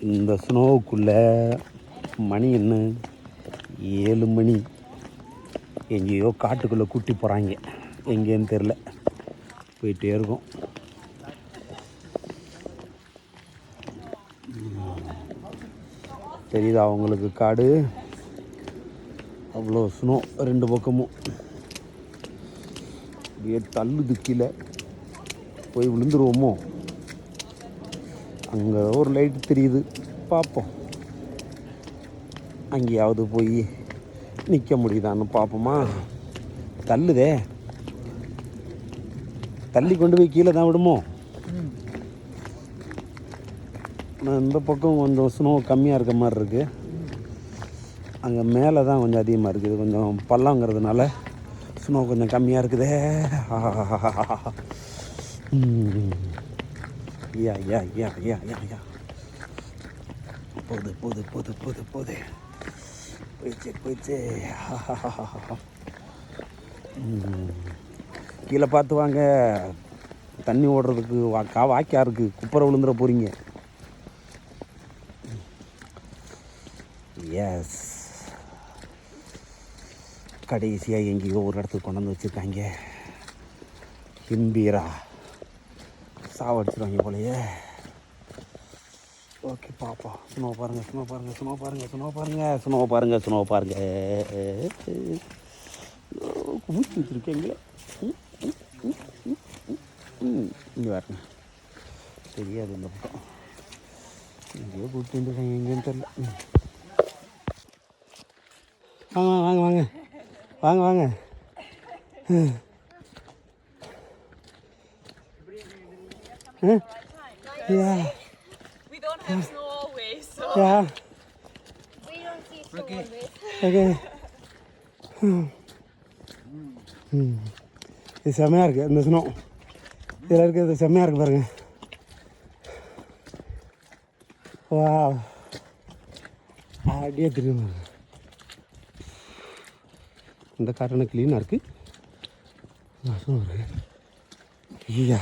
இந்த ஸ்னோவுக்குள்ளே மணி என்ன 7 மணி. எங்கேயோ காட்டுக்குள்ளே கூட்டி போகிறாங்க, எங்கேன்னு தெரில. போயிட்டே இருக்கும். தெரியுதா அவங்களுக்கு காடு? அவ்வளோ ஸ்னோ 2 பக்கமும். அப்படியே தள்ளுது கீழே. போய் விழுந்துருவோமோ? அங்கே ஒரு லைட்டு தெரியுது, பார்ப்போம். அங்கேயாவது போய் நிற்க முடியுதான்னு பார்ப்போமா? தள்ளுதே, தள்ளி கொண்டு போய் கீழே தான் விடுமோ? இந்த பக்கம் கொஞ்சம் ஸ்னோ கம்மியாக இருக்க மாதிரி இருக்குது. அங்கே மேலே தான் கொஞ்சம் அதிகமாக இருக்குது. கொஞ்சம் பள்ளங்கிறதுனால ஸ்னோ கொஞ்சம் கம்மியாக இருக்குதே. யா யா யா யா யா யா போது போது போது போது போது போயிடுச்சு போயிடுச்சு. கீழே பார்த்து வாங்க, தண்ணி ஓடுறதுக்கு வாக்கியா இருக்குது. குப்பரை விழுந்துட போகிறீங்க. எஸ், கடைசியாக எங்கேயோ ஒரு இடத்துக்கு கொண்டு வந்து வச்சுருக்காங்க. ஹிம்பீரா சாவடிச்சிருவாங்க போலையே. ஓகே பாப்பா. ஸ்னோ பாருங்கள், ஸ்னோ பாருங்கள், ஸ்னோ பாருங்கள், ஸ்னோ பாருங்கள், ஸ்னோ பாருங்கள், ஸ்னோ பாருங்கள். ஊற்றி வச்சுருக்கீங்களே. இங்கே பாருங்க, தெரியாது இந்த பக்கம். எங்கேயோ கூப்பிட்டு வந்துருக்காங்க, எங்கேன்னு தெரில. வாங்க வாங்க வாங்க வாங்க வாங்க. Yeah. We don't have snow always, so Yeah. we don't see snow always. Okay. இது செம்மையாக இருக்குது இந்த ஸ்னோ. இதில் இருக்கிறது செம்மையாக இருக்குது பாருங்க. வா, அப்படியே திரும்ப. இந்த காட்டனை க்ளீனாக இருக்குது. ஐயா,